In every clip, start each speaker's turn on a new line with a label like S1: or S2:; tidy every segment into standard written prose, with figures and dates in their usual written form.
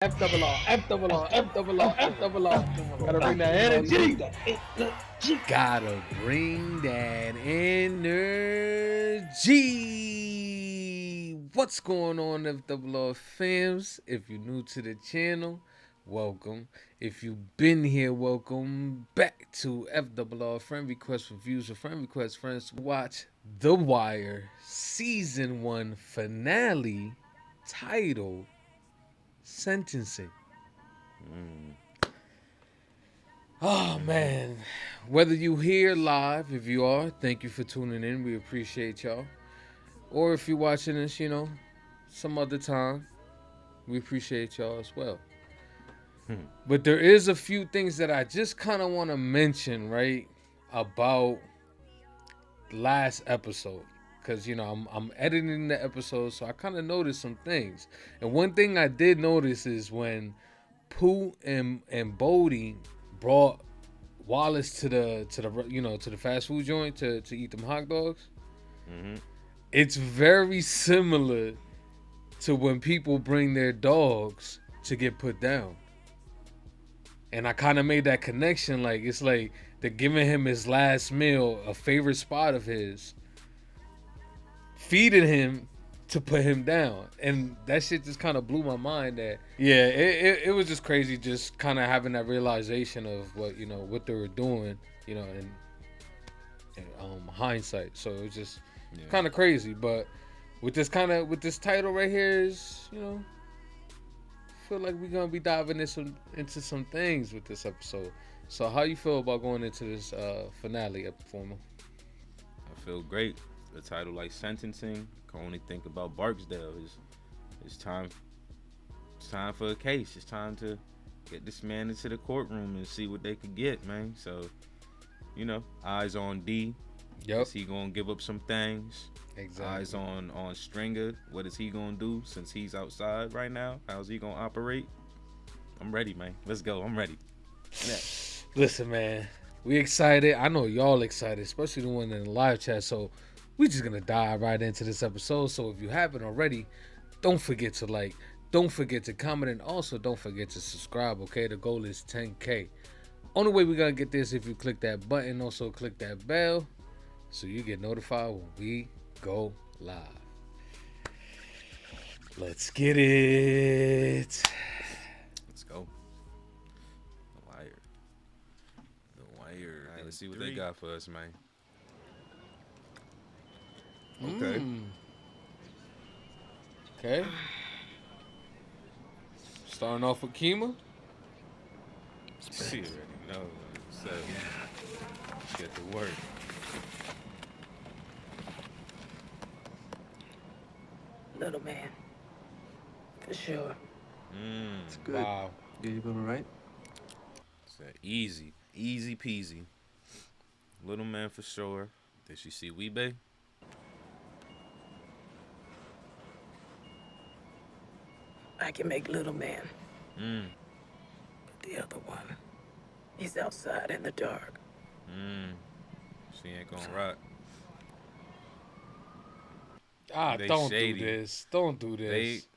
S1: F double R, F double R, F double R, F double R. Gotta bring that energy.
S2: Gotta bring that energy. What's going on, FRR fams? If you're new to the channel, welcome. If you've been here, welcome back to FRR Friend Request Reviews or Friend Request Friends to watch The Wire Season 1 finale titled Sentencing. Oh man, whether you here live, if you are, thank you for tuning in. We appreciate y'all. Or if you're watching this, some other time, we appreciate y'all as well. But there is a few things that I just kind of want to mention, right, about last episode. Because, I'm editing the episode, so I kind of noticed some things. And one thing I did notice is when Pooh and Bodie brought Wallace to the fast food joint to eat them hot dogs. It's very similar to when people bring their dogs to get put down. And I kind of made that connection. Like, it's like they're giving him his last meal, a favorite spot of his, feeding him to put him down. And that shit just kind of blew my mind that, yeah, it was just crazy just kind of having that realization of what they were doing, in hindsight. So it was just kind of crazy. But with this title right here is, feel like we're gonna be diving into some things with this episode. So how you feel about going into this finale, Formal?
S3: I feel great. The title, like sentencing, can only think about Barksdale. It's time for a case. It's time to get this man into the courtroom and see what they could get, man. So, eyes on D.
S2: Yep.
S3: Is he gonna give up some things?
S2: Exactly.
S3: Eyes on Stringer. What is he gonna do since he's outside right now? How's he gonna operate? I'm ready, man. Let's go. I'm ready. Yeah.
S2: Listen, man, we excited. I know y'all excited, especially the one in the live chat. So we just gonna dive right into this episode. So if you haven't already, don't forget to like, don't forget to comment, and also don't forget to subscribe. Okay, the goal is 10K. Only way we're gonna get this if you click that button. Also click that bell so you get notified when we go live. Let's get it.
S3: Let's go. The Wire. All right, let's see what they got for us, man. Okay.
S2: Okay. Starting off with Kima.
S3: She already know. So get to work.
S4: Little man. For sure.
S5: It's good.
S2: Wow.
S5: Yeah, you doing all right?
S3: It's that easy peasy. Little man for sure. Did she see Weebay?
S4: I can make little man. But the other one, he's outside in the dark.
S3: She ain't gonna rock. They
S2: Don't
S3: shady.
S2: do this. Don't do this.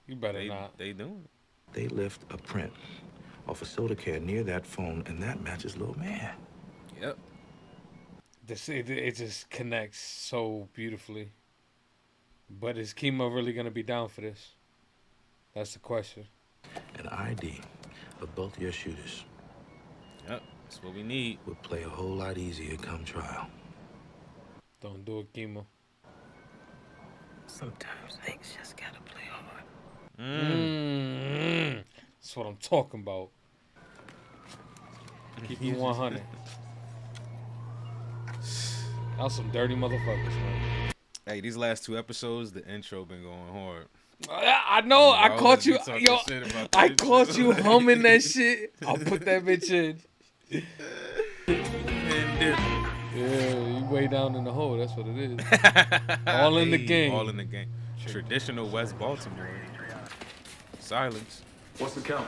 S2: You better not.
S3: They doing it.
S6: They left a print off a soda can near that phone, and that matches little man.
S3: Yep.
S2: It just connects so beautifully. But is Kima really gonna be down for this? That's the question.
S6: An ID of both your shooters
S3: Yep. That's what we need.
S6: would play a whole lot easier come trial.
S2: Don't do it, Kima.
S4: Sometimes things just gotta play hard.
S2: That's what I'm talking about. Keep it 100. Y'all some dirty motherfuckers, man.
S3: Hey, these last two episodes, the intro been going hard.
S2: I know. I caught you.
S3: Talking
S2: Yo,
S3: shit about the
S2: I
S3: intro.
S2: caught you humming that shit. I'll put that bitch in. Yeah, you way down in the hole. That's what it is. All in the game.
S3: All in the game. Traditional West Baltimore. Silence.
S7: What's the count?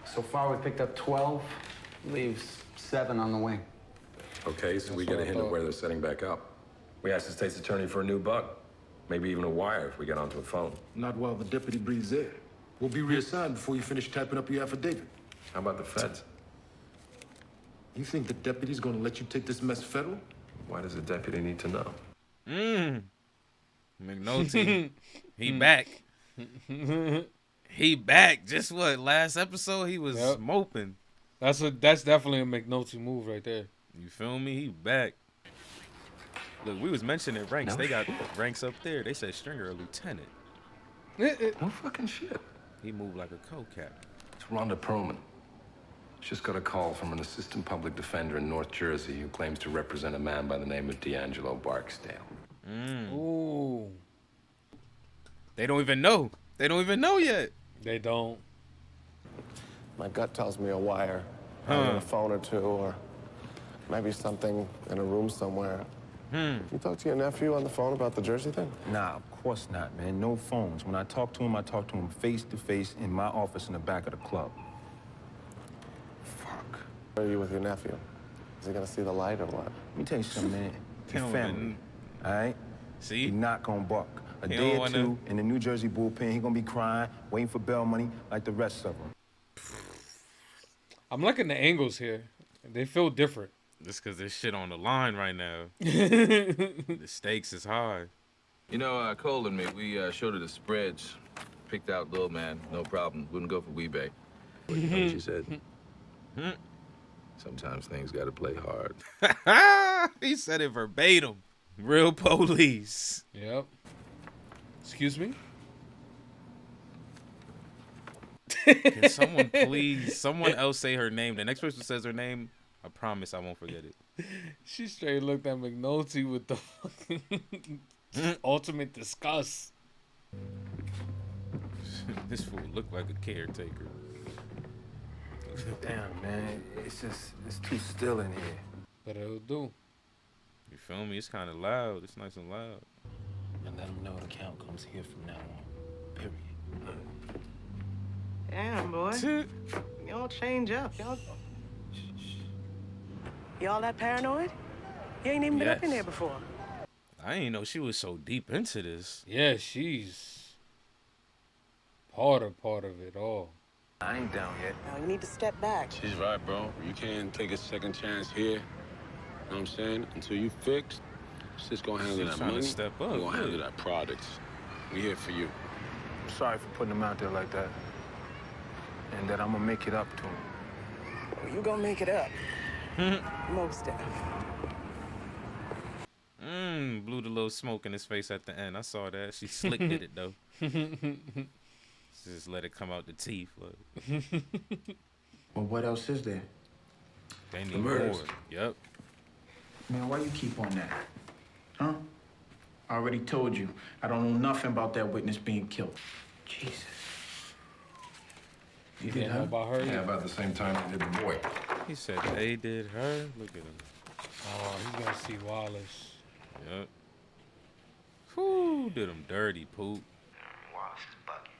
S7: So far, we picked up 12, leaves 7 on the wing.
S8: Okay, so we
S2: That's
S8: get a
S2: what I
S8: hint of
S2: thought.
S8: where they're setting back up. We asked the state's attorney for a new buck. Maybe even a wire if we get onto a phone.
S6: Not while the deputy breathes in.
S8: We'll be reassigned before you finish typing up your affidavit.
S9: How about the feds?
S8: You think the deputy's gonna let you take this mess federal?
S9: Why does the deputy need to know?
S3: McNulty, he back. He back. Just what, last episode he was moping.
S2: That's definitely a McNulty move right there.
S3: You feel me? He back. Look, we was mentioning ranks. They got ranks up there. They said Stringer a lieutenant.
S9: No fucking shit.
S3: He moved like a co-cap.
S9: It's Rhonda Perlman. Just got a call from an assistant public defender in North Jersey who claims to represent a man by the name of D'Angelo Barksdale.
S2: Ooh.
S3: They don't even know. They don't even know yet.
S2: They don't.
S10: My gut tells me a wire, on a phone or two, or maybe something in a room somewhere. You talk to your nephew on the phone about the Jersey thing?
S11: Nah, of course not, man. No phones. When I talk to him face to face in my office in the back of the club. Fuck.
S10: Where are you with your nephew? Is he gonna see the light or what?
S11: Let me tell you something, man. Your
S3: don't
S11: family,
S3: even-
S11: all right?
S3: See?
S11: He not gonna buck. A
S3: He
S11: day
S3: don't
S11: or
S3: wanna-
S11: two in the New Jersey bullpen, he gonna be crying, waiting for bail money like the rest of them.
S2: I'm liking the angles here. They feel different.
S3: Just because there's shit on the line right now. The stakes is high.
S12: You know, Cole and me, we showed her the spreads. Picked out Lil Man, no problem. Wouldn't go for Weebay. But you know what she said? Sometimes things gotta play hard.
S3: He said it verbatim. Real police.
S2: Yep. Excuse me?
S3: Can someone please, someone else say her name? The next person says her name, I promise I won't forget it.
S2: She straight looked at McNulty with the fucking ultimate disgust.
S3: This fool looked like a caretaker.
S11: Damn, man. It's too still in here.
S2: But it'll do.
S3: You feel me? It's kind of loud. It's nice and loud.
S11: And let him know the count comes here from now on. Period.
S4: Damn, boy. Y'all change up. Y'all that paranoid? You ain't even been up in there before.
S3: I didn't know she was so deep into this.
S2: Yeah, she's part of it all.
S11: I ain't down yet.
S4: Now, you need to step back.
S13: She's right, bro. You can't take a second chance here. You know what I'm saying? Until you fixed, she's just gonna handle
S3: She's
S13: that
S3: trying to
S13: money.
S3: step up,
S13: We're gonna
S3: yeah.
S13: handle that products. We here for you.
S11: I'm sorry for putting him out there like that. And that I'm gonna make it up to him.
S4: Oh, you gonna make it up. Most definitely.
S3: Blew the little smoke in his face at the end. I saw that. She slick did it though. Just let it come out the teeth. Look.
S7: Well, what else is there?
S3: They need
S13: The
S3: more.
S13: murders.
S3: Yep.
S7: Man, why you keep on that? Huh? I already told you. I don't know nothing about that witness being killed. Jesus. You did
S2: didn't know
S7: her?
S2: about her?
S9: Yeah, about the same time they did the boy.
S3: He said they did her. Look at him.
S2: Oh, he's gonna see Wallace.
S3: Yep. Whew, did him dirty, poop.
S14: Wallace is bugging.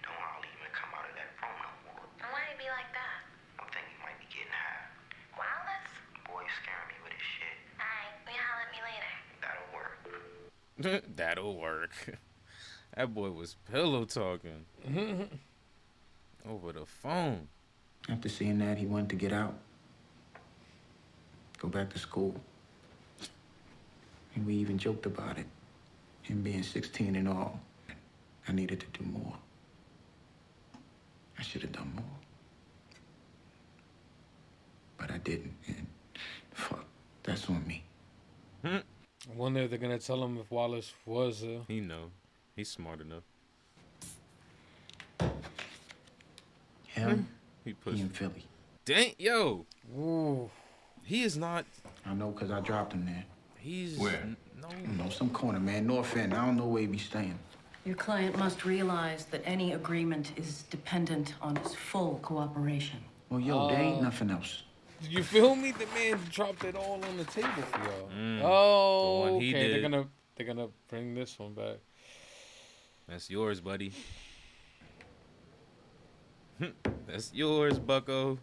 S14: Don't all even come out of that phone no more.
S15: Why it be like that?
S14: I'm thinking he might be getting high.
S15: Wallace?
S14: Boy, scaring me with his shit.
S15: Alright, you holler at me later.
S14: That'll work.
S3: That'll work. That boy was pillow talking. Over the phone.
S7: After seeing that, he wanted to get out. Go back to school. And we even joked about it. Him being 16 and all. I needed to do more. I should have done more. But I didn't, and fuck, that's on me.
S2: I wonder if they're gonna tell him if Wallace was
S3: He know. He's smart enough.
S7: Him?
S3: He
S7: in Philly.
S3: Dang, yo.
S2: Ooh.
S3: He is not.
S7: I know, because I dropped him there.
S3: He's.
S7: Where?
S3: No.
S7: You know, some corner, man. North End. I don't know where he be staying.
S16: Your client must realize that any agreement is dependent on his full cooperation.
S7: Well, yo, there ain't nothing else.
S2: You feel me? The man dropped it all on the table for y'all.
S3: The
S2: Oh,
S3: one
S2: okay.
S3: he
S2: They're
S3: did.
S2: gonna bring this one back.
S3: That's yours, buddy. That's yours, bucko.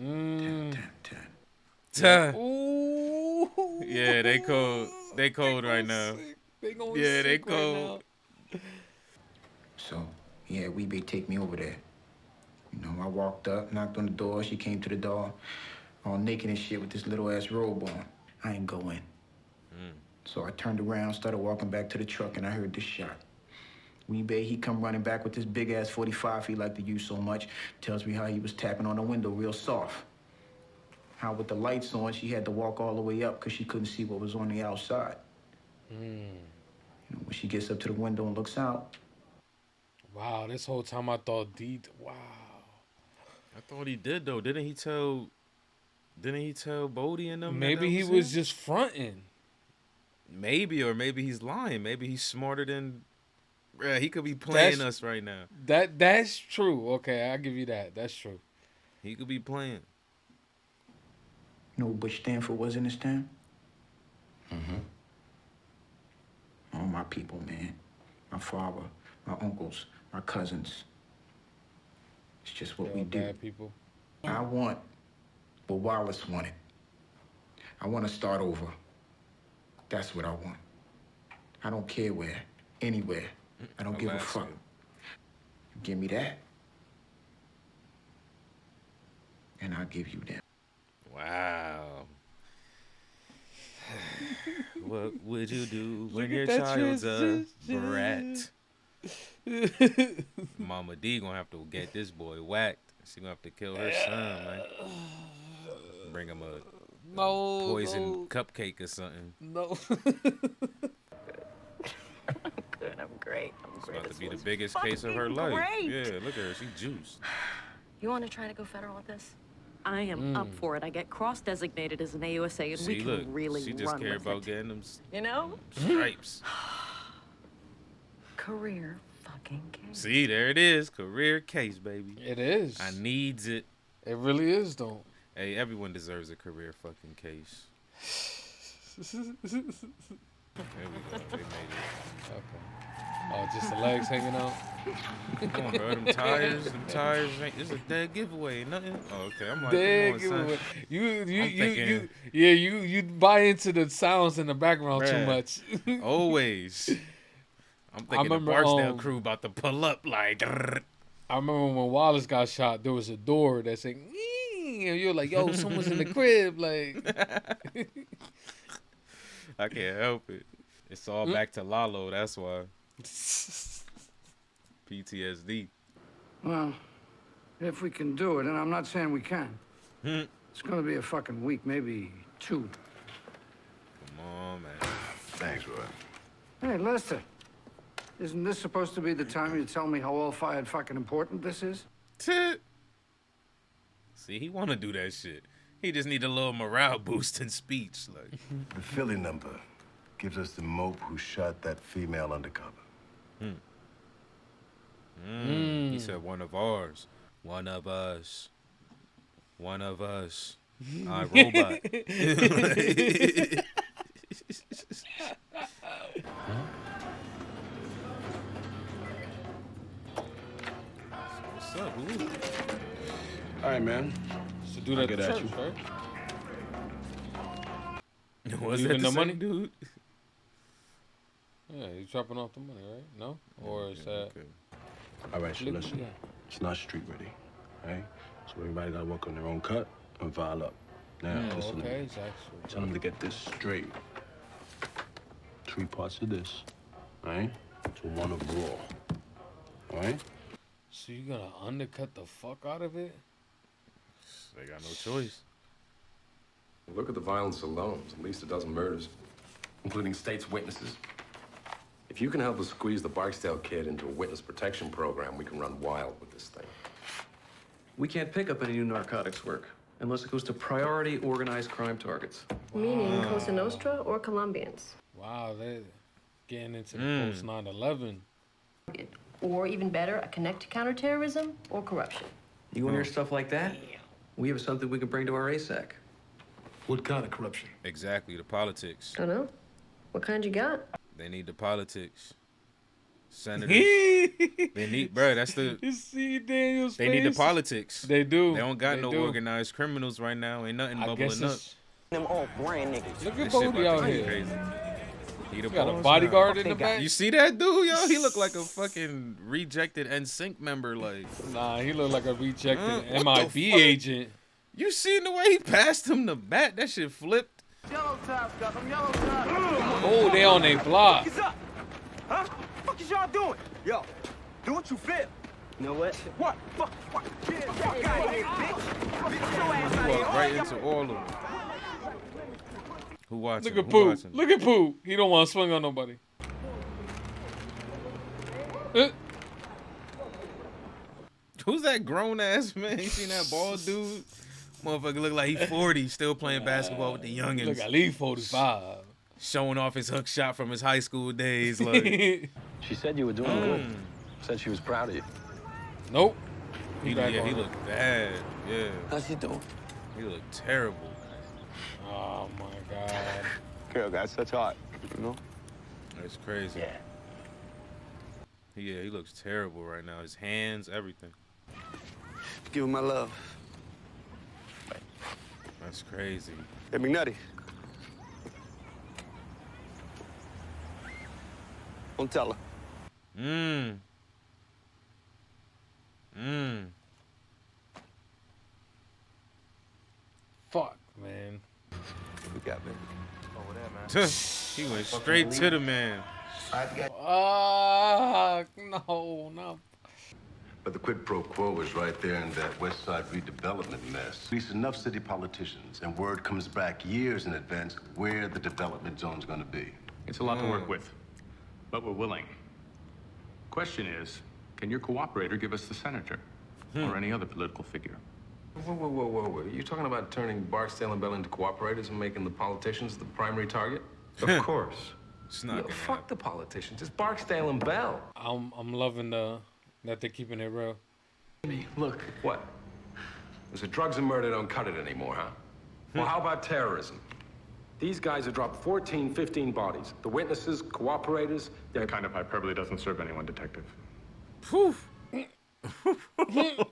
S2: Ooh.
S3: Yeah, they cold. They cold right now.
S2: They going
S3: Yeah, they
S2: sick right
S3: cold.
S7: So, Yeah, Weebay take me over there. You know, I walked up, knocked on the door. She came to the door, all naked and shit with this little ass robe on. I ain't go in. So I turned around, started walking back to the truck, and I heard this shot. Weebay, he come running back with this big ass 45 he liked to use so much. Tells me how he was tapping on the window real soft. How with the lights on, she had to walk all the way up because she couldn't see what was on the outside. You know, when she gets up to the window and looks out.
S2: Wow, this whole time I thought wow.
S3: I thought he did though. Didn't he tell Bodie and them?
S2: Maybe he was just fronting.
S3: Maybe, or maybe he's lying. Maybe he's smarter than. Bruh, he could be playing us right now.
S2: That's true. Okay, I'll give you that. That's true.
S3: He could be playing.
S7: You know what Butch Stanford was in this town? All my people, man. My father, my uncles, my cousins. It's just what we do.
S2: Bad people.
S7: I want what Wallace wanted. I want to start over. That's what I want. I don't care where, anywhere. I don't give a fuck. Give me that, and I'll give you that.
S3: Wow. What would you do when your
S2: that
S3: child's a
S2: transition.
S3: brat? Mama D gonna have to get this boy whacked. She gonna have to kill her son, man. Bring him a poison cupcake or something.
S2: No.
S4: Good, I'm great.
S3: It's about to be the biggest case of her life.
S4: great.
S3: Yeah, look at her. She juiced.
S15: You want to try to go federal with this?
S16: I am up for it. I get cross-designated as an AUSA, and we
S3: See,
S16: can
S3: look,
S16: really
S3: she just
S16: run
S3: cared
S16: with
S3: about
S16: it.
S3: getting them
S4: You know?
S3: stripes.
S4: Career fucking case.
S3: See, there it is. Career case, baby.
S2: It is.
S3: I needs it.
S2: It really is, though.
S3: Hey, everyone deserves a career fucking case. There we go. They made it.
S2: Okay. Oh, just the legs hanging out?
S3: Come on, bro. Them tires ain't. It's a dead giveaway. Nothing. Oh, okay. I'm like,
S2: Dead
S3: come on,
S2: giveaway.
S3: son.
S2: You buy into the sounds in the background too
S3: Bruh.
S2: much.
S3: Always. I'm thinking the Barksdale crew about to pull up like.
S2: I remember when Wallace got shot, there was a door that said, "Ee," and you're like, yo, someone's in the crib. Like,
S3: I can't help it. It's all back to Lalo. That's why. PTSD.
S17: Well, if we can do it, and I'm not saying we can. It's gonna be a fucking week, maybe 2.
S3: Come on, man.
S6: Thanks, Roy.
S17: Hey, Lester. Isn't this supposed to be the time you tell me how all-fired fucking important this is?
S3: See, he want to do that shit. He just need a little morale boost in speech. Like
S6: The Philly number gives us the mope who shot that female undercover.
S3: He said one of ours. One of us. One of us. I robot. What's up, who?
S13: All right, man.
S2: To do that
S13: get
S2: to
S13: at
S2: church,
S13: you.
S2: right?
S3: Was
S2: Leaving
S3: that
S2: the money,
S3: dude?
S2: Yeah, he's dropping off the money, right? No? Or is that...
S13: All right, so listen. It's not street ready, right? So everybody got to work on their own cut and file up. Now, listen to
S2: okay,
S13: me.
S2: it's actually...
S13: Tell them to get this straight. 3 parts of this, right? To 1 of raw, all right?
S2: So you're gonna undercut the fuck out of it?
S3: They got no choice.
S9: Look at the violence alone. It's at least a dozen murders, including state's witnesses. If you can help us squeeze the Barksdale kid into a witness protection program, we can run wild with this thing.
S5: We can't pick up any new narcotics work unless it goes to priority organized crime targets.
S18: Meaning Cosa Nostra or Colombians.
S2: Wow, they're getting into the post 9/11.
S18: Or even better, a connect to counterterrorism or corruption.
S5: You want to hear stuff like that? We have something we can bring to our ASAC.
S8: What kind of corruption?
S3: Exactly, the politics.
S18: Don't know. What kind you got?
S3: They need the politics. Senators. They need, bro. That's the.
S2: You see Daniel's
S3: They need the
S2: face?
S3: politics.
S2: They do.
S3: They don't got
S2: They
S3: no
S2: do.
S3: organized criminals right now. Ain't nothing
S2: I guess
S3: bubbling up.
S2: it's-
S4: Them old brand niggas.
S2: Look at
S3: This shit
S2: Bodie
S3: about
S2: out
S3: to get
S2: here.
S3: crazy. He the
S2: Got a
S3: boss
S2: bodyguard
S3: now.
S2: in the back.
S3: You see that dude, yo? He look like a fucking rejected NSYNC member. Like,
S2: Nah, he look like a rejected
S3: what the
S2: MIB
S3: fuck?
S2: agent.
S3: You seen the way he passed him the bat? That shit flipped.
S19: Yellow tab, got them yellow tab.
S2: Oh, they on their block.
S19: What's up? Huh? What is y'all doing? Yo, do what you feel. You know what? What? Fuck. Get the fuck out of here, bitch. Get your ass out of
S3: He
S19: here.
S3: walked right into all of them. Who watching?
S2: Look at
S3: Who
S2: Pooh.
S3: watching?
S2: Look at Pooh. He don't want to swing on nobody.
S3: Who's that grown ass man? You seen that bald dude? Motherfucker look like he 40, still playing basketball with the youngins.
S2: Look at least 45.
S3: Showing off his hook shot from his high school days. Like,
S20: She said you were doing good. Said she was proud of you.
S2: Nope.
S3: he looked bad. Yeah.
S20: How's he doing?
S3: He looked terrible.
S2: Oh my God.
S20: Girl got such heart, you know?
S3: That's crazy. Yeah, he looks terrible right now. His hands, everything.
S20: Give him my love.
S3: That's crazy.
S20: Hey, McNutty. Don't tell her.
S2: Fuck, man.
S20: We got me.
S19: Over there, man.
S3: He went straight to the man.
S2: Fuck, no.
S9: But the quid pro quo is right there in that West Side redevelopment mess. At least enough city politicians, and word comes back years in advance where the development zone's gonna be.
S21: It's a lot to work with, but we're willing. Question is, can your cooperator give us the senator or any other political figure?
S5: Whoa. You talking about turning Barksdale and Bell into cooperators and making the politicians the primary target?
S9: Of course.
S3: It's not gonna
S5: fuck the politicians. It's Barksdale and Bell.
S2: I'm loving that they're keeping it real.
S5: Look.
S9: What? Was it drugs and murder don't cut it anymore, huh? Well, how about terrorism? These guys have dropped 14, 15 bodies. The witnesses, cooperators,
S21: That kind of hyperbole doesn't serve anyone, Detective.
S2: Poof.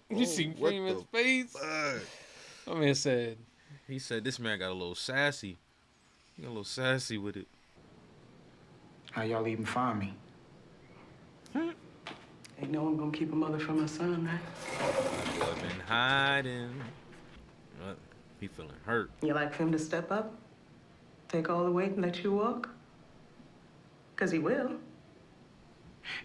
S2: You see Freeman's face? I mean, said.
S3: He said this man got a little sassy. He got a little sassy with it.
S7: How y'all even find me?
S4: Ain't no one gonna keep a mother from her son, right?
S3: I've been hiding. He feeling hurt.
S4: You like for him to step up? Take all the weight and let you walk? Because he will.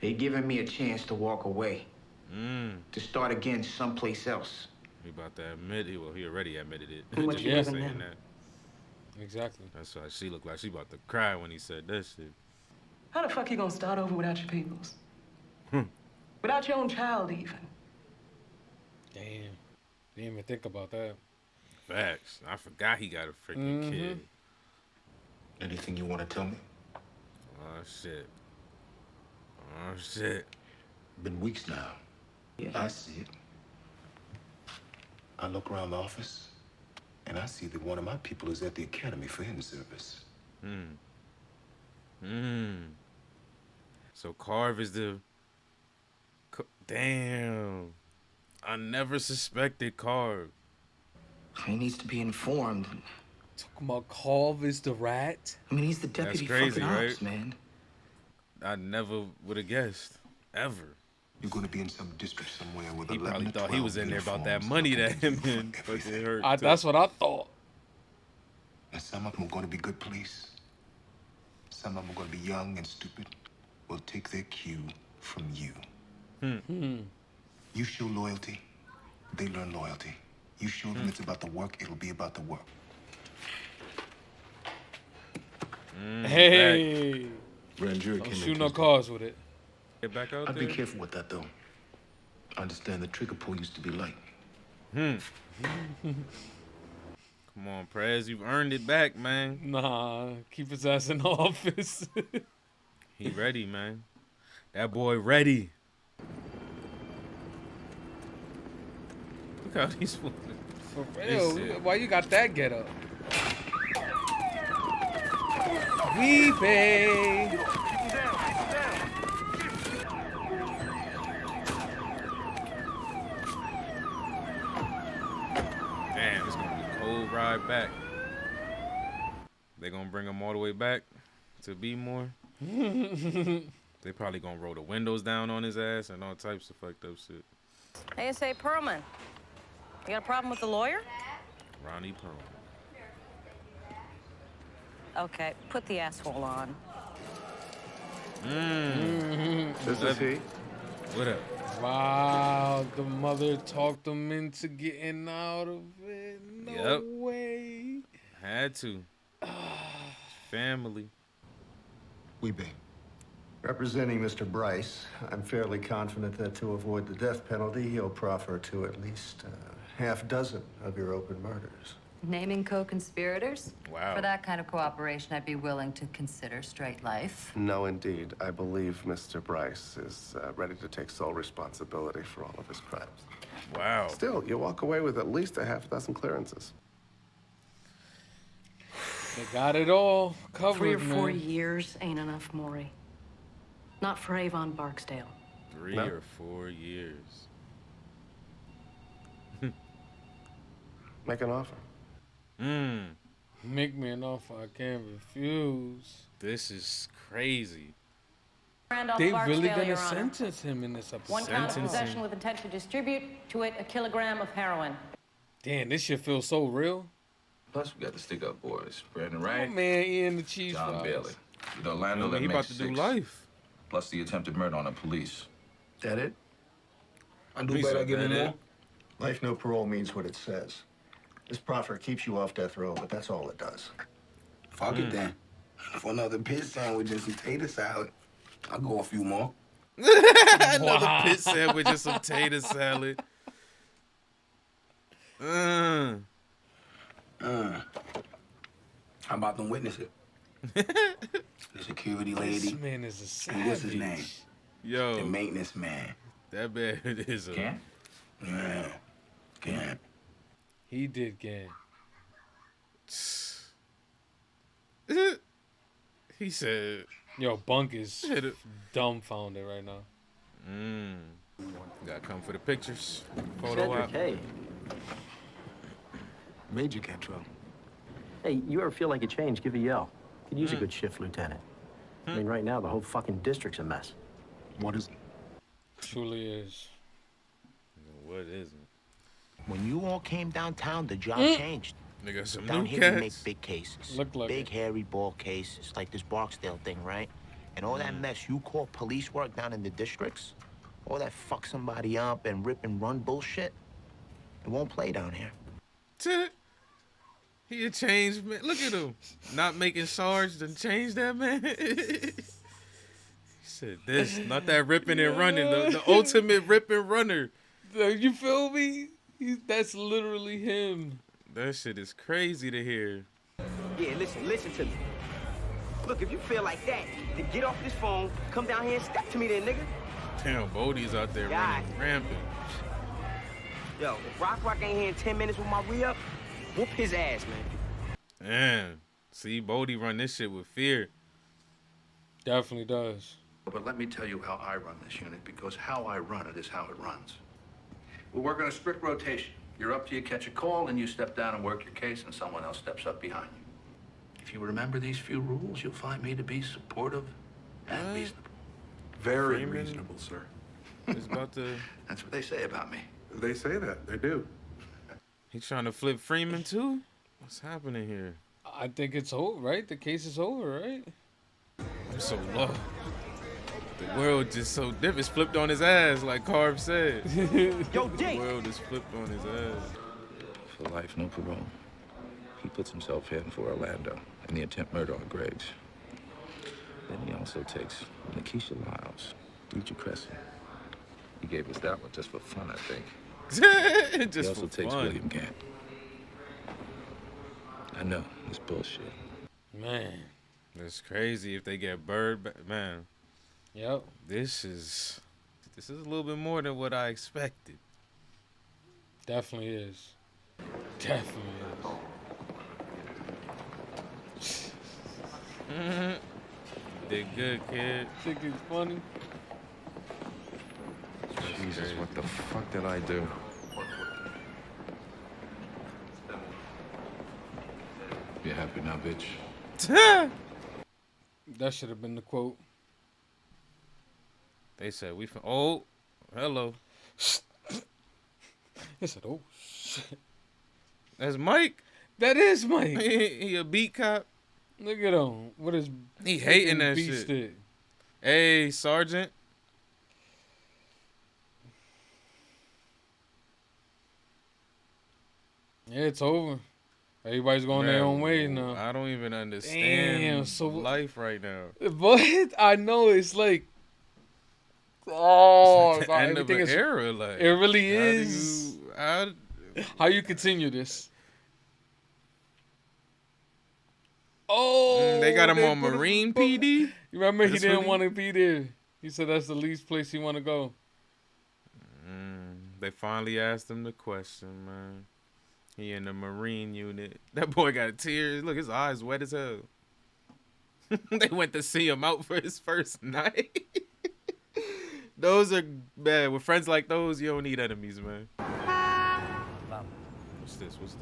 S7: They giving me a chance to walk away. To start again someplace else.
S3: He about to admit it. Well, he already admitted it.
S4: And what
S3: Just
S4: you
S3: by
S4: giving
S3: saying
S4: him?
S3: that.
S2: Exactly.
S3: That's why she looked like she about to cry when he said that shit.
S4: How the fuck you gonna start over without your peoples? Without your own child, even?
S2: Damn. Didn't even think about that.
S3: Facts. I forgot he got a freaking kid.
S6: Anything you want to tell me?
S3: Oh, shit. Oh, shit.
S6: Been weeks now.
S4: Yeah.
S6: I see it. I look around the office, and I see that one of my people is at the academy for hidden service.
S3: So Carve is the... Damn. I never suspected Carve.
S7: He needs to be informed.
S2: Talking about Carve is the rat?
S7: I mean, he's the deputy
S3: crazy,
S7: fucking ops,
S3: right?
S7: man.
S3: I never would have guessed. Ever.
S6: You're going to be in some district somewhere with
S3: He
S6: 11
S3: probably
S6: to
S3: thought
S6: 12
S3: he was in there about that
S6: uniforms
S3: money that
S6: looking
S3: him and fucking hurt.
S2: That's what I thought.
S6: And some of them are going to be good police. Some of them are going to be young and stupid. Will take their cue from you. You show loyalty, they learn loyalty. You show them it's about the work, it'll be about the work.
S2: Hey.
S6: Grand jury
S2: Don't
S6: came
S2: shoot
S6: in
S2: no
S6: Tuesday.
S2: cars with it.
S3: Get back out
S6: I'd
S3: there.
S6: be careful with that, though. I understand the trigger pull used to be light.
S3: Come on, Prez. You've earned it back, man.
S2: Nah, keep his ass in the office.
S3: He ready, man. That boy ready. Look how he's moving.
S2: For real, why you got that get up? Weeping.
S3: Damn, it's gonna be a cold ride back. They gonna bring him all the way back. to be more. They probably gonna roll the windows down on his ass and all types of fucked up shit.
S16: ASA Perlman, you got a problem with the lawyer?
S3: Ronnie Perlman.
S16: Okay, put the asshole on.
S3: This is he. What up?
S2: Wow, the mother talked him into getting out of it. No way.
S3: Had to. Family.
S1: Weebay. Representing Mr. Bryce, I'm fairly confident that to avoid the death penalty, he'll proffer to at least half dozen of your open murders.
S22: Naming co-conspirators?
S3: Wow.
S22: For that kind of cooperation, I'd be willing to consider straight life.
S10: No, indeed. I believe Mr. Bryce is ready to take sole responsibility for all of his crimes.
S3: Wow.
S10: Still, you walk away with at least a half dozen clearances.
S2: They got it all covered,
S16: 3 or 4
S2: man.
S16: years ain't enough, Maury. Not for Avon Barksdale.
S3: 3 or 4 years.
S10: Make an offer.
S2: Make me an offer I can't refuse.
S3: This is crazy.
S16: Randolph
S2: They
S16: Barksdale,
S2: really gonna
S16: Your Honor.
S2: sentence him in this episode.
S16: 1 count of possession with intent to distribute, to it, a kilogram of heroin.
S2: Damn, this shit feels so real.
S12: Plus, we got the stick up boys. Brandon Wright.
S2: Oh, man, Ian the cheese
S12: John
S2: fries.
S12: Bailey. With Orlando,
S3: Yo,
S12: that
S3: he
S12: makes
S3: about to do
S12: 6.
S3: life.
S12: Plus the attempted murder on the police.
S1: That it?
S6: I do better give him more.
S1: Life no parole means what it says. This proffer keeps you off death row, but that's all it does.
S6: Fuck it then. For another pit sandwich and some tater salad, I'll go a few more.
S3: Another pit sandwich and some tater salad.
S6: How about them witnesses? The security lady.
S2: This man is a savage.
S6: And what's his name?
S3: Yo.
S6: The maintenance man.
S3: That man is a...
S6: Ken? Yeah. Ken.
S2: He did game.
S3: He said...
S2: Yo, Bunk is dumbfounded right now.
S3: Gotta come for the pictures. Photo
S20: Cedric,
S3: op.
S20: hey.
S23: Major Cantrell.
S20: Hey, you ever feel like a change, give a yell. Could use a good shift, Lieutenant. I mean, right now, the whole fucking district's a mess.
S23: What is it?
S2: Truly is.
S3: What isn't?
S24: When you all came downtown, the job changed.
S3: Nigga, some
S24: Down
S3: new
S24: here,
S3: cats.
S24: we make big cases.
S2: Look like
S24: big, hairy ball cases, like this Barksdale thing, right? And all that mess you call police work down in the districts, all that fuck somebody up and rip and run bullshit, it won't play down here.
S3: He a changed man. Look at him. Not making charge to change that man. He said this, not that ripping and running. The ultimate rip and runner.
S2: You feel me? That's literally him.
S3: That shit is crazy to hear.
S19: Yeah, listen to me. Look, if you feel like that, then get off this phone, come down here and step to me then, nigga.
S3: Damn, Bodie's out there running rampant.
S19: Yo, if Rock ain't here in 10 minutes with my re-up, whoop his ass, man.
S3: Man, see, Bodie run this shit with fear.
S2: Definitely does.
S25: But let me tell you how I run this unit, because how I run it is how it runs. We work on a strict rotation. You're up till you catch a call, and you step down and work your case, and someone else steps up behind you. If you remember these few rules, you'll find me to be supportive and reasonable.
S9: Very
S3: Freeman
S9: reasonable, sir.
S3: Is about to...
S25: That's what they say about me.
S9: They say that. They do.
S3: He trying to flip Freeman too? What's happening here?
S2: I think it's over, right? The case is over, right?
S3: I'm so low. The world just so different. It's flipped on his ass, like Carb said.
S19: Yo,
S3: The world is flipped on his ass.
S12: For life, no parole. He puts himself in for Orlando and the attempt murder on Griggs. Then he also takes Nikisha Lyles, Lucha Crescent. He gave us that one just for fun, I think.
S3: Just
S12: he also
S3: for
S12: takes
S3: fun.
S12: William Gant. I know, it's bullshit.
S2: Man.
S3: It's crazy if they get Bird back. Man.
S2: Yep.
S3: This is a little bit more than what I expected.
S2: Definitely is. Definitely is.
S3: Did good, kid.
S2: Think it's funny?
S9: Jesus, what the fuck did I do?
S12: You happy now, bitch?
S2: That should have been the quote.
S3: They said oh, hello.
S2: They said, oh shit.
S3: That's Mike.
S2: That is Mike.
S3: He a beat cop.
S2: Look at him. What is
S3: he hating that
S2: beat
S3: shit?
S2: Stick.
S3: Hey, Sergeant.
S2: Yeah, it's over. Everybody's going their own way now.
S3: I don't even understand
S2: so
S3: life right now.
S2: But I know it's like, oh,
S3: it's like the end of an era. Like
S2: it really is. How you continue this? Oh,
S3: they got him on Marine PD.
S2: You remember
S3: That's
S2: he didn't
S3: what
S2: want to be there. He said that's the least place he want to go.
S3: They finally asked him the question, man. He in the Marine unit. That boy got tears. Look, his eyes wet as hell. They went to see him out for his first night. Those are bad. With friends like those, you don't need enemies, man. What's this? Because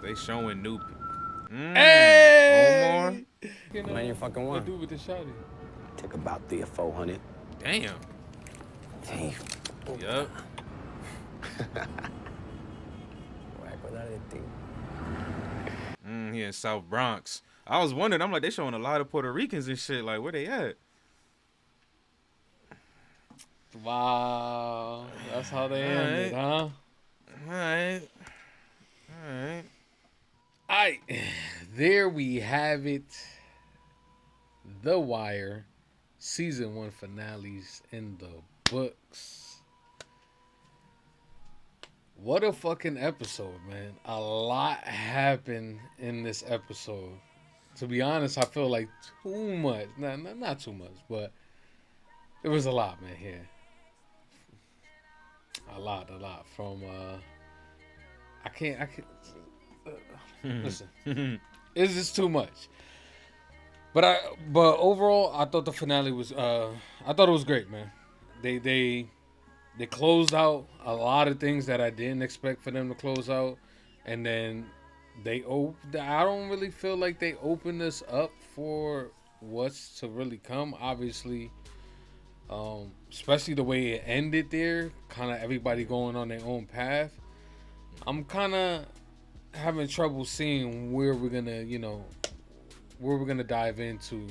S3: they showing new people.
S2: Hey!
S3: Omar?
S20: Man, you fucking won.
S2: What do with the shotty?
S20: Took about 3 or 400.
S3: Damn.
S20: Damn.
S3: Yup. Here in South Bronx. I was wondering, I'm like, they showing a lot of Puerto Ricans and shit. Like, where they at?
S2: Wow. That's how they ended, huh?
S3: Alright.
S2: There we have it. The Wire. Season 1 finales in the books. What a fucking episode, man. A lot happened in this episode. To be honest, I feel like too much. Not too much, but it was a lot, man, here. A lot. From, I can't, listen. It's just too much. But overall, I thought the finale was, I thought it was great, man. They closed out a lot of things that I didn't expect for them to close out. And then I don't really feel like they opened us up for what's to really come. Obviously, especially the way it ended there, kind of everybody going on their own path. I'm kind of having trouble seeing where we're going to dive into,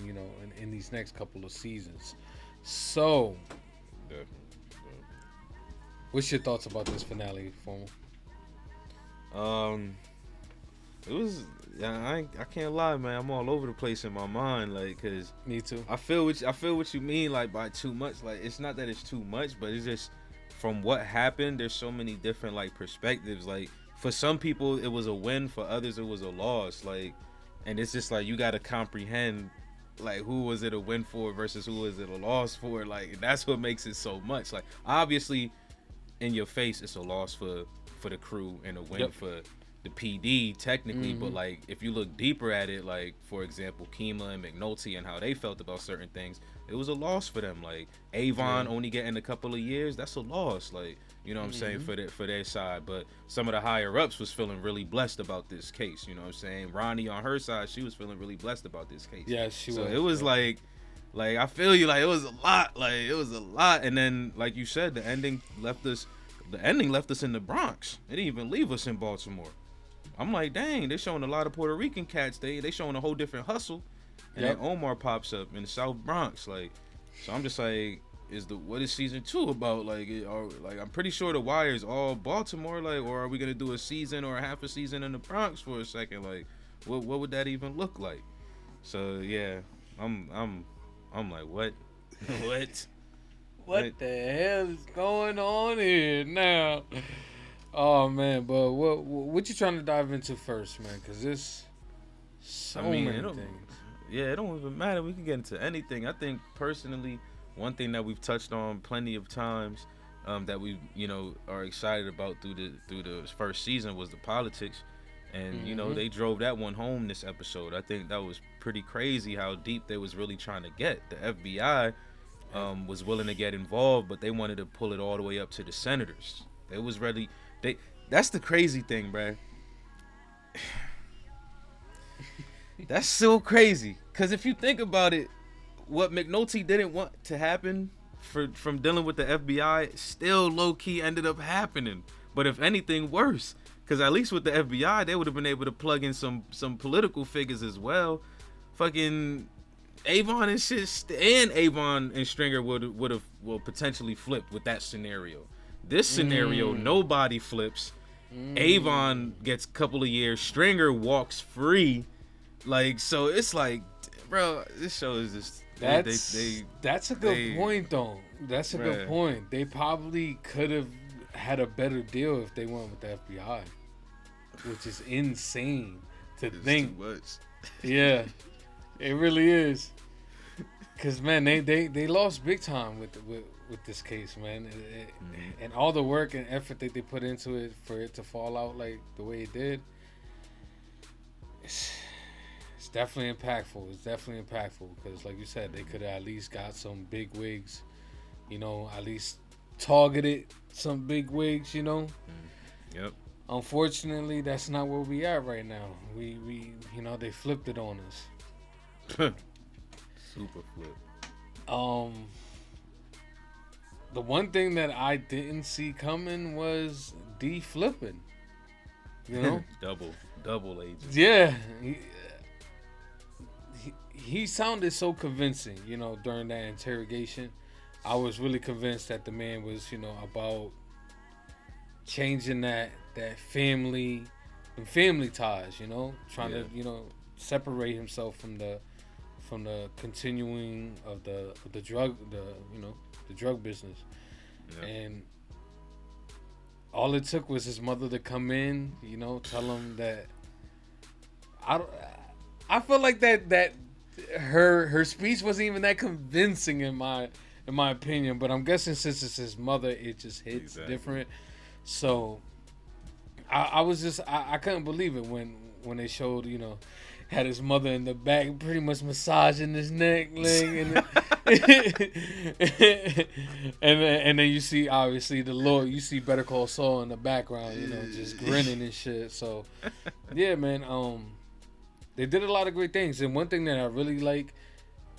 S2: in these next couple of seasons. So, what's your thoughts about this finale, Formal?
S3: It was, I can't lie, man. I'm all over the place in my mind, like, cause
S2: me too.
S3: I feel what you mean, like, by too much. Like, it's not that it's too much, but it's just from what happened. There's so many different like perspectives. Like, for some people, it was a win. For others, it was a loss. Like, and it's just like you gotta comprehend, like, who was it a win for versus who was it a loss for. Like, that's what makes it so much. Like, obviously, in your face, it's a loss for the crew and a win for the PD technically, but like if you look deeper at it, like for example Kima and McNulty and how they felt about certain things, it was a loss for them. Like Avon only getting a couple of years, that's a loss. Like, you know what I'm saying, for their side. But some of the higher ups was feeling really blessed about this case, you know what I'm saying. Ronnie on her side, she was feeling really blessed about this case.
S2: Yeah, she was.
S3: So it was like I feel you, like it was a lot. And then like you said, the ending left us in the Bronx. It didn't even leave us in Baltimore. I'm like, dang, they're showing a lot of Puerto Rican cats. They showing a whole different hustle. And then Omar pops up in the South Bronx. Like, so I'm just like, what is season 2 about? Like, I'm pretty sure The Wire is all Baltimore. Like, or are we gonna do a season or a half a season in the Bronx for a second? Like, what would that even look like? So yeah, I'm like, what?
S2: What the hell is going on here now? Oh man, but what you trying to dive into first, man? Because there's so many things.
S3: Yeah, it don't even matter. We can get into anything. I think personally, one thing that we've touched on plenty of times, that we are excited about through the first season was the politics, and they drove that one home this episode. I think that was pretty crazy how deep they was really trying to get. The FBI was willing to get involved, but they wanted to pull it all the way up to the senators. They was ready. That's the crazy thing, bruh. That's so crazy. Because if you think about it, what McNulty didn't want to happen from dealing with the FBI still low-key ended up happening. But if anything, worse. Because at least with the FBI, they would have been able to plug in some political figures as well. Fucking Avon and shit, and Avon and Stringer would have potentially flipped with that scenario. This scenario, nobody flips. Avon gets a couple of years. Stringer walks free. Like, so it's like, bro, this show is just...
S2: That's a good point, though. That's a good point. They probably could have had a better deal if they went with the FBI, which is insane to think.
S3: Too much.
S2: Yeah, it really is. Cause man, they lost big time with this case, man, and all the work and effort that they put into it for it to fall out like the way it did. It's definitely impactful. It's definitely impactful because, like you said, they could have at least got some big wigs, you know, at least targeted some big wigs, you know.
S3: Yep.
S2: Unfortunately, that's not where we are right now. We you know, they flipped it on us.
S3: Super flip.
S2: The one thing that I didn't see coming was D flipping. You know,
S3: double agent.
S2: Yeah, he sounded so convincing. You know, during that interrogation, I was really convinced that the man was, you know, about changing that family ties. You know, trying to, you know, separate himself from the continuing of the drug business. Yep. And all it took was his mother to come in, you know, tell him that I feel like that her speech wasn't even that convincing in my opinion, but I'm guessing since it's his mother, it just hits different. So I was just I couldn't believe it when they showed, you know, had his mother in the back pretty much massaging his neck, leg, and then you see obviously the Lord, you see Better Call Saul in the background, you know, just grinning and shit. So yeah, man, they did a lot of great things, and one thing that I really like,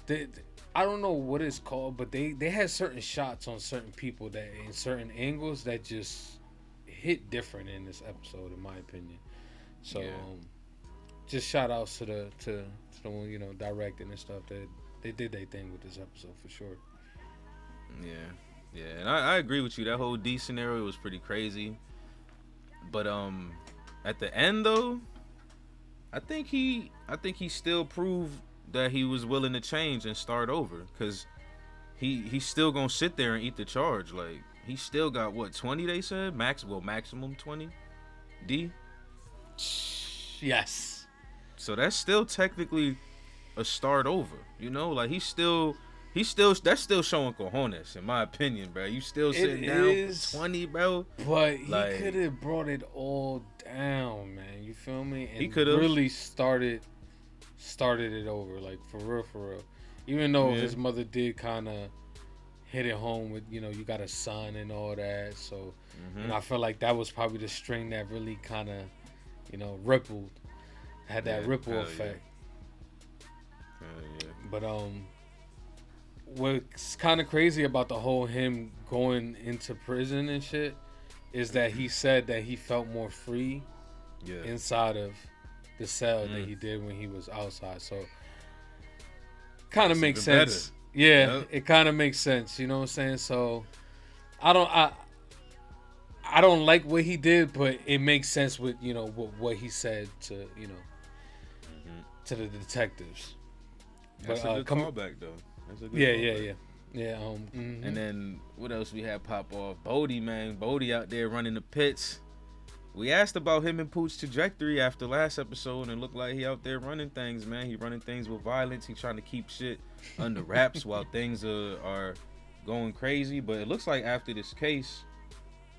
S2: I don't know what it's called, but they had certain shots on certain people that in certain angles that just hit different in this episode, in my opinion. So just shout outs to the one, you know, directing and stuff, that they did their thing with this episode for sure.
S3: Yeah, and I agree with you. That whole D scenario was pretty crazy, but at the end though, I think he still proved that he was willing to change and start over, because he's still gonna sit there and eat the charge. Like, he still got what, 20 they said maximum 20 D.
S2: Yes.
S3: So that's still technically a start over, you know? Like, he's still that's still showing cojones, in my opinion, bro. You still sitting down for 20, bro.
S2: But he could have brought it all down, man. You feel me? And
S3: he could have
S2: really started it over, like, for real. Even though his mother did kind of hit it home with, you know, you got a son and all that. So, and I feel like that was probably the string that really kind of, you know, rippled. Had that ripple effect.
S3: Yeah.
S2: But what's kind of crazy about the whole him going into prison and shit is that he said that he felt more free inside of the cell than he did when he was outside. So kind of makes sense.
S3: Better.
S2: Yeah, it kind of makes sense. You know what I'm saying? So I don't like what he did, but it makes sense with, you know, what he said to, you know, to the detectives.
S3: That's a good callback, though. That's a good
S2: callback. Yeah.
S3: And then what else we had pop off? Bodie, man. Bodie out there running the pits. We asked about him and Pooch's trajectory after last episode, and it looked like he out there running things, man. He running things with violence. He trying to keep shit under wraps while things are going crazy. But it looks like after this case,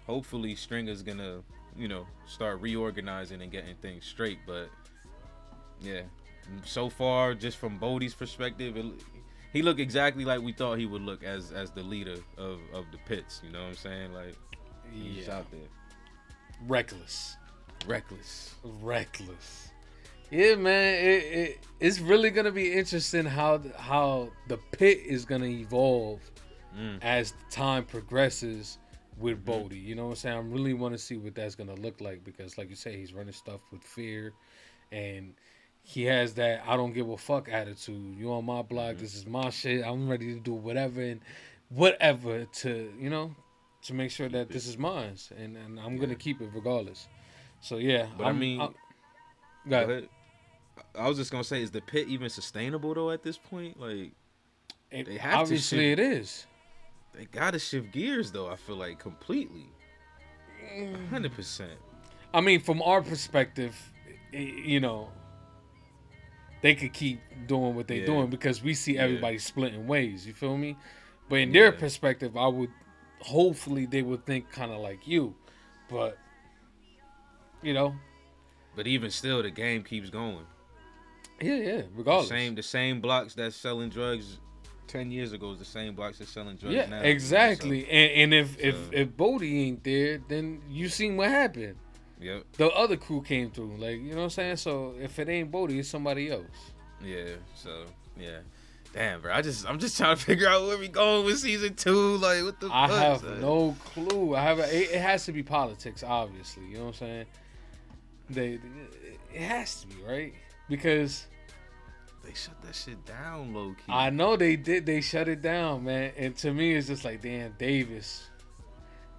S3: hopefully Stringer's gonna, you know, start reorganizing and getting things straight. But yeah, so far, just from Bodie's perspective, he looked exactly like we thought he would look as the leader of the pits. You know what I'm saying? Like, he's out there.
S2: Reckless. Yeah, man, it's really gonna be interesting how the pit is gonna evolve as time progresses with Bodie. You know what I'm saying? I really want to see what that's gonna look like because, like you say, he's running stuff with fear, and he has that I don't give a fuck attitude. You on my block? This is my shit. I'm ready to do whatever to make sure that this is mine, and I'm gonna keep it regardless. So yeah,
S3: But I mean,
S2: go
S3: go ahead. I was just gonna say, is the pit even sustainable though at this point? Like, they have
S2: obviously
S3: to shift,
S2: it is.
S3: They gotta shift gears though. I feel like completely, 100%.
S2: I mean, from our perspective, they could keep doing what they're doing because we see everybody splitting ways. You feel me? But in their perspective, hopefully they would think kind of like you, but
S3: But even still, the game keeps going.
S2: Yeah. Regardless,
S3: The same blocks that's selling drugs 10 years ago is the same blocks that's selling drugs now.
S2: Exactly.
S3: So,
S2: and if Bodie ain't there, then you seen what happened.
S3: Yep.
S2: The other crew came through, like, you know what I'm saying. So if it ain't Bodie, it's somebody else.
S3: Yeah. So yeah. Damn, bro. I'm just trying to figure out where we going with season 2. Like, what the fuck?
S2: I have no clue. It has to be politics, obviously. You know what I'm saying? It has to be, right? Because
S3: they shut that shit down low key.
S2: I know they did. They shut it down, man. And to me, it's just like, damn, Davis,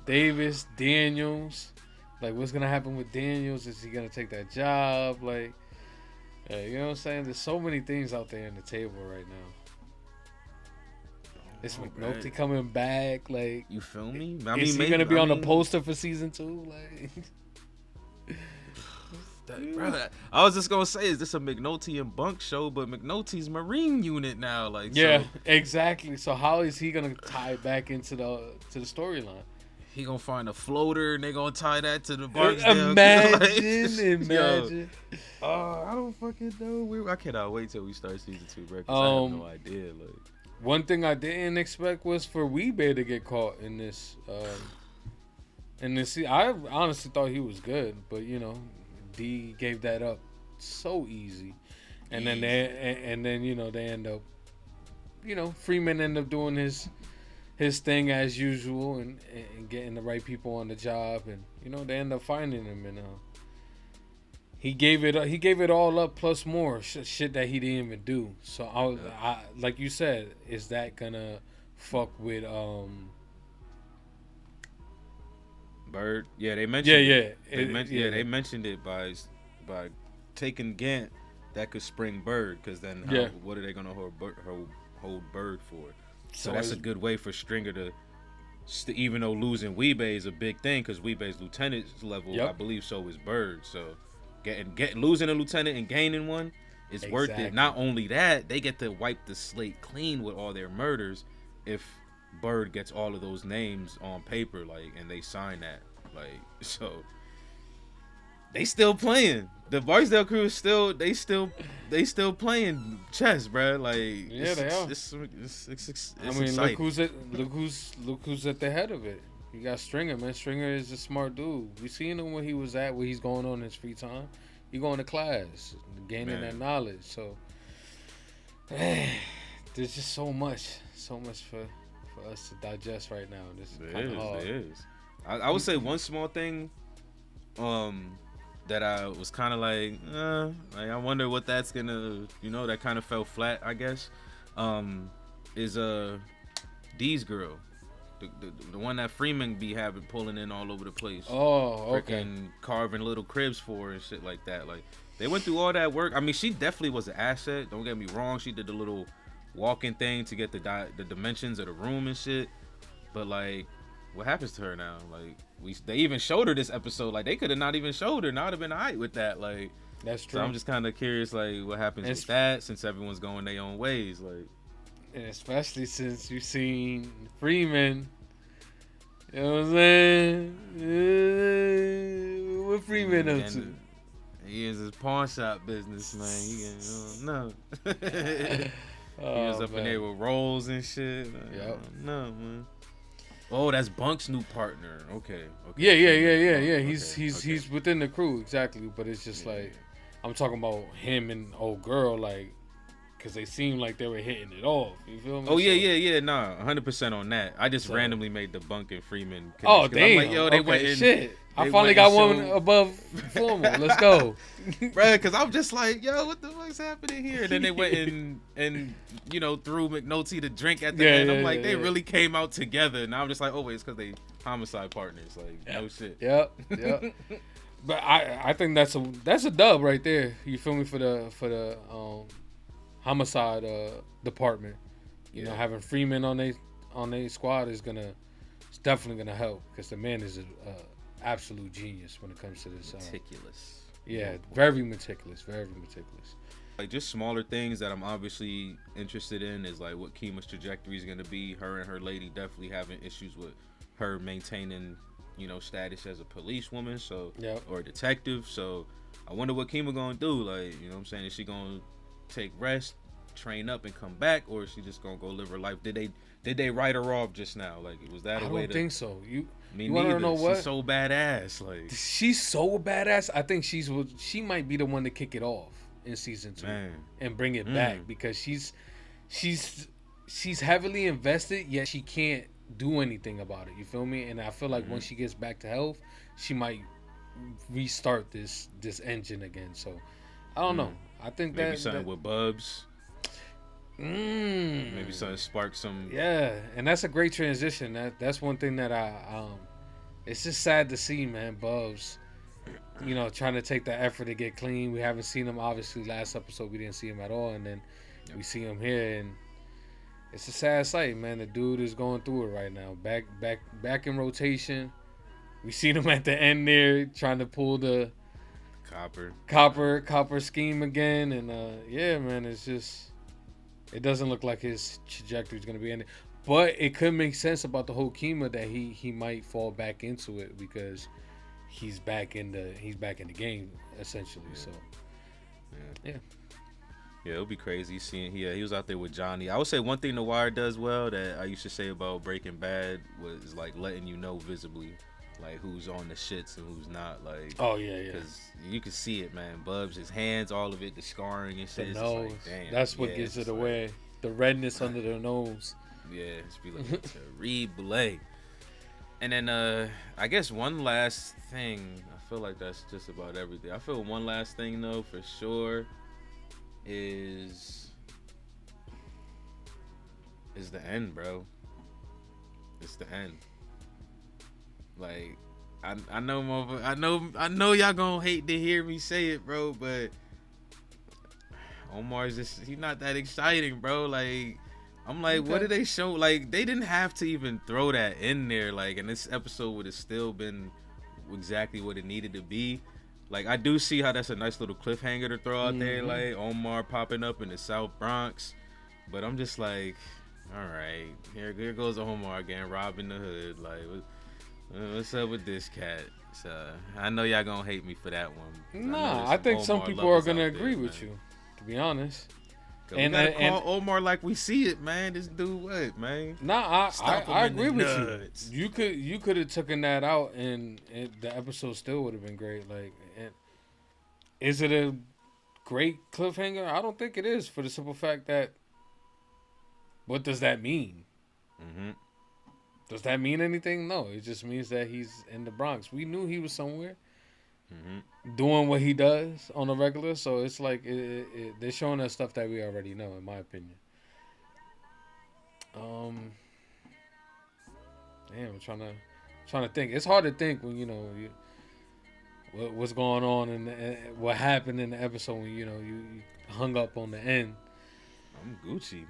S2: Daniels. Like, what's gonna happen with Daniels? Is he gonna take that job? Like, you know what I'm saying? There's so many things out there on the table right now. Is McNulty coming back? Like,
S3: you feel me?
S2: Is he gonna be on the poster for season 2? Like.
S3: Bro, I was just gonna say, is this a McNulty and Bunk show? But McNulty's Marine unit now, like,
S2: yeah,
S3: so
S2: exactly. So how is he gonna tie back into the storyline?
S3: He gonna find a floater and they gonna tie that to the Barksdale.
S2: Imagine.
S3: I don't fucking know. I cannot wait till we start season 2, bro. 'Cause I have no idea. Like,
S2: one thing I didn't expect was for Weebay to get caught in this. I honestly thought he was good, but D gave that up so easy, and then they end up, Freeman ended up doing his thing as usual and getting the right people on the job, and they end up finding him, and he gave it all up plus more shit that he didn't even do. So I like you said, is that gonna fuck with
S3: Bird? Yeah, they mentioned
S2: it.
S3: They mentioned it by taking Gant that could spring Bird, because then what are they gonna hold Bird for? So that's a good way for Stringer to, even though losing Weebay is a big thing, because Weebay's lieutenant level, I believe, so is Bird. So losing a lieutenant and gaining one is worth it. Not only that, they get to wipe the slate clean with all their murders if Bird gets all of those names on paper, like, and they sign that, like, so they still playing. The Barksdale crew is still playing chess, bro. Like,
S2: yeah, they are.
S3: It's
S2: I mean,
S3: exciting.
S2: look who's at the head of it. You got Stringer, man. Stringer is a smart dude. We seen him when he was where he's going on in his free time. He going to class, gaining that knowledge. So, man, there's just so much for us to digest right now. This is kind of hard.
S3: It is. I would say one small thing, that I was kind of like I wonder what that's gonna, that kind of fell flat, I guess, is D's girl, the one that Freeman be having pulling in all over the place.
S2: Oh, okay.
S3: Freaking carving little cribs for her and shit like that. Like, they went through all that work. I mean, she definitely was an asset. Don't get me wrong. She did the little walking thing to get the dimensions of the room and shit. But, like, what happens to her now? Like, they even showed her this episode. Like, they could have not even showed her. Not have been alright with that. Like,
S2: that's true.
S3: So I'm just kind of curious, like, what happens with that, since everyone's going their own ways. Like,
S2: and especially since you've seen Freeman. You know what I'm saying? What Freeman up to?
S3: He is his pawn shop business, man. He was up in there with rolls and shit. No, man. Oh, that's Bunk's new partner. Okay.
S2: Yeah. He's within the crew, exactly. But it's just like, I'm talking about him and old girl, like, because they seemed like they were hitting it off. You feel me?
S3: Oh yeah. Nah, 100% on that. I just randomly made the Bunk and Freeman connection.
S2: Oh damn!
S3: I'm like, yo, they
S2: okay,
S3: went in,
S2: shit. I
S3: they
S2: finally
S3: went
S2: got
S3: and
S2: one
S3: showed-
S2: above Formal. Let's go,
S3: bruh. Because I'm just like, yo, what the fuck's happening here? And then they went and you know threw McNulty to drink at the end. I'm like, they really came out together. And I'm just like, oh wait, it's because they homicide partners. Like, no shit.
S2: Yep. But I think that's a dub right there. You feel me for the homicide department. You know, having Freeman on they squad is definitely gonna help because the man is a absolute genius when it comes to this.
S3: Meticulous.
S2: Yeah, very meticulous.
S3: Like just smaller things that I'm obviously interested in is like what Kima's trajectory is gonna be. Her and her lady definitely having issues with her maintaining, you know, status as a police woman, or a detective. So I wonder what Kima gonna do. Like, you know what I'm saying? Is she gonna take rest, train up, and come back, or is she just gonna go live her life? Did they write her off just now? Like, was that a way to?
S2: I don't think so. You
S3: want
S2: to know what?
S3: She's so badass. Like,
S2: she's so badass. I think she might be the one to kick it off in season 2 and bring it back because she's heavily invested, yet she can't do anything about it. You feel me? And I feel like once she gets back to health, she might restart this engine again. So I don't know. I think
S3: maybe something with Bubs. Maybe something spark some.
S2: Yeah, and that's a great transition. That's one thing that it's just sad to see, man. Bubs, you know, trying to take the effort to get clean. We haven't seen him, obviously. Last episode we didn't see him at all, and then we see him here, and it's a sad sight, man. The dude is going through it right now. Back in rotation. We seen him at the end there trying to pull the copper scheme again, and yeah, man, it's just. It doesn't look like his trajectory is going to be in it. But it could make sense about the whole Kima that he might fall back into it because he's back in the game essentially. So yeah,
S3: it'll be crazy seeing he was out there with Johnny. I would say one thing The Wire does well that I used to say about Breaking Bad was like letting you know visibly like who's on the shits and who's not. Like,
S2: oh yeah,
S3: because you can see it, man. Bubs, his hands, all of it, the scarring and shit.
S2: The nose,
S3: like, damn,
S2: that's what gives it away.
S3: Like,
S2: the redness under the nose.
S3: Yeah, it's be like terrible. And then I guess one last thing. I feel like that's just about everything. I feel one last thing though for sure is the end, bro. It's the end. Like, I know y'all gonna hate to hear me say it, bro, but Omar's just, he's not that exciting, bro. Like, I'm like, what did they show? Like, they didn't have to even throw that in there. Like, and this episode would have still been exactly what it needed to be. Like, I do see how that's a nice little cliffhanger to throw out there, like Omar popping up in the South Bronx. But I'm just like, all right, here goes Omar again, robbing the hood. Like, what's up with this cat? So I know y'all gonna hate me for that one.
S2: Nah, I think some people are gonna agree with you, to be honest.
S3: And we gotta call Omar like we see it, man. This dude, what, man?
S2: Nah, I agree with you. You could have taken that out, and the episode still would have been great. Like, is it a great cliffhanger? I don't think it is, for the simple fact that, what does that mean? Does that mean anything? No, it just means that he's in the Bronx. We knew he was somewhere doing what he does on a regular. So it's like they're showing us stuff that we already know, in my opinion. Damn, I'm trying to think. It's hard to think when what's going on and what happened in the episode when you hung up on the end.
S3: I'm Gucci.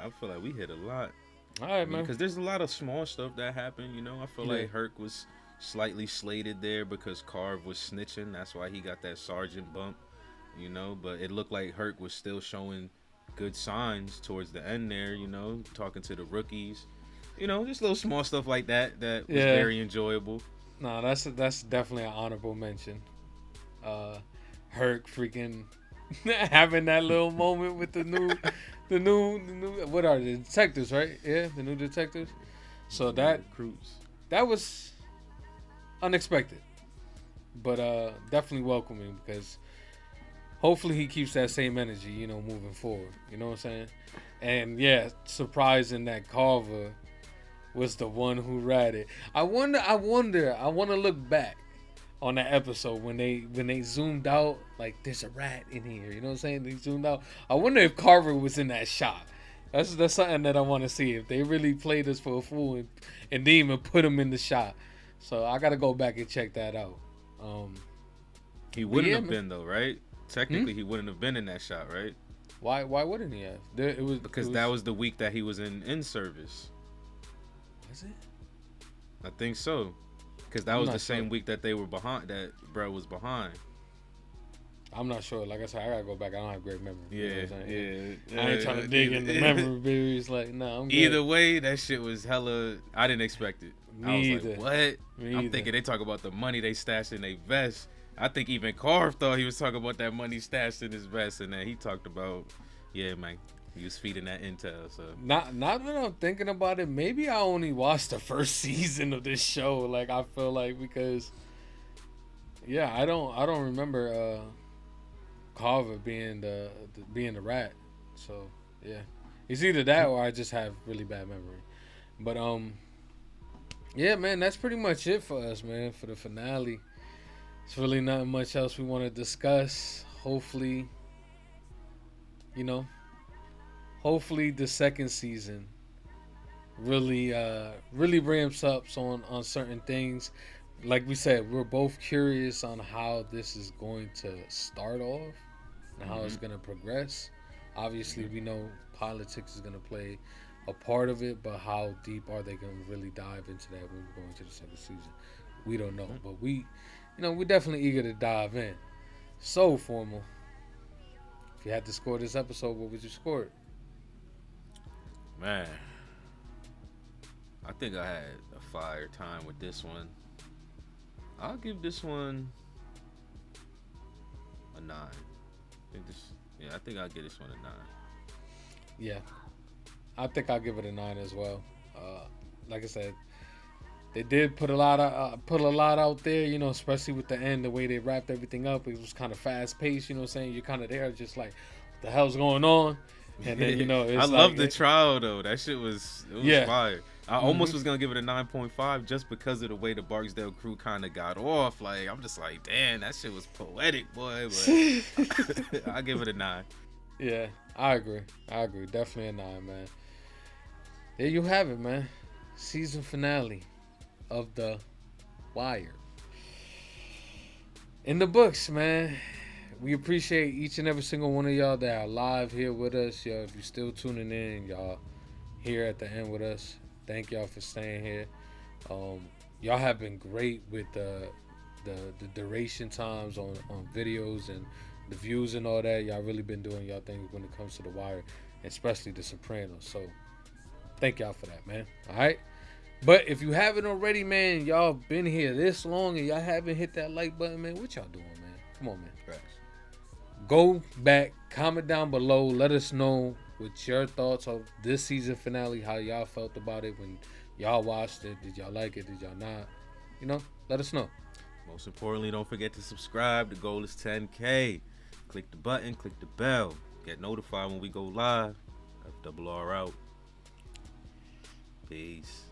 S3: I feel like we hit a lot.
S2: All right, man.
S3: Because there's a lot of small stuff that happened, I feel like Herc was slightly slated there because Carve was snitching. That's why he got that sergeant bump, But it looked like Herc was still showing good signs towards the end there, talking to the rookies. Just little small stuff like that was very enjoyable.
S2: No, that's definitely an honorable mention. Herc freaking having that little moment with the new what are the detectives, right? Yeah, the new detectives. So that was unexpected, but definitely welcoming because hopefully he keeps that same energy, you know, moving forward. You know what I'm saying? And yeah, surprising that Carver was the one who ratted. I want to look back on that episode when they zoomed out, like there's a rat in here. You know what I'm saying? They zoomed out. I wonder if Carver was in that shot. That's something that I want to see. If they really played us for a fool and didn't even put him in the shot. So I got to go back and check that out.
S3: He wouldn't have been though, right? Technically, he wouldn't have been in that shot, right?
S2: Why wouldn't he have?
S3: Because that was the week that he was in service.
S2: Was it?
S3: I think so. Because that was the same week that they were behind. That bro was behind.
S2: I'm not sure. Like I said, I gotta go back. I don't have great memory.
S3: Yeah,
S2: you know what I'm saying?
S3: yeah.
S2: I ain't trying to dig into memory, baby. It's like, no, I'm good.
S3: Either way, that shit was hella. I didn't expect it. I was like, what? I'm thinking they talk about the money they stashed in their vest. I think even Carv thought he was talking about that money stashed in his vest, and then he talked about, yeah, man, he was feeding that intel. So
S2: not that I'm thinking about it. Maybe I only watched the first season of this show. Like I feel like because, yeah, I don't remember Carver being the rat. So yeah, it's either that or I just have really bad memory. But yeah, man, that's pretty much it for us, man, for the finale. It's really not much else we want to discuss. Hopefully, you know, the second season really ramps up on certain things. Like we said, we're both curious on how this is going to start off and how it's going to progress. Obviously, we know politics is going to play a part of it, but how deep are they going to really dive into that when we go into the second season? We don't know, but we're definitely eager to dive in. So, Formal, if you had to score this episode, what would you score it?
S3: Man, I think I had a fire time with this one. I'll give this one a 9. I think I'll give this one a 9.
S2: Yeah, I think I'll give it a 9 as well. Like I said, they did put a lot out there, you know, especially with the end, the way they wrapped everything up. It was kind of fast paced, you know what I'm saying? You're kind of there just like, what the hell's going on? And then, you know, it's
S3: I love the trial though. That shit was fire. I almost was gonna give it a 9.5 just because of the way the Barksdale crew kind of got off. Like I'm just like, damn, that shit was poetic, boy. But I'll give it a 9.
S2: Yeah, I agree. Definitely a 9, man. There you have it, man. Season finale of The Wire. In the books, man. We appreciate each and every single one of y'all that are live here with us. Yo, if you're still tuning in, y'all here at the end with us. Thank y'all for staying here. Y'all have been great with the duration times on videos and the views and all that. Y'all really been doing y'all things when it comes to The Wire, especially The Sopranos. So thank y'all for that, man. All right. But if you haven't already, man, y'all been here this long and y'all haven't hit that like button, man, what y'all doing, man? Come on, man.
S3: Right.
S2: Go back, comment down below. Let us know what your thoughts of this season finale, how y'all felt about it when y'all watched it. Did y'all like it? Did y'all not? You know, let us know.
S3: Most importantly, don't forget to subscribe. The goal is 10K. Click the button, click the bell. Get notified when we go live. FRR out. Peace.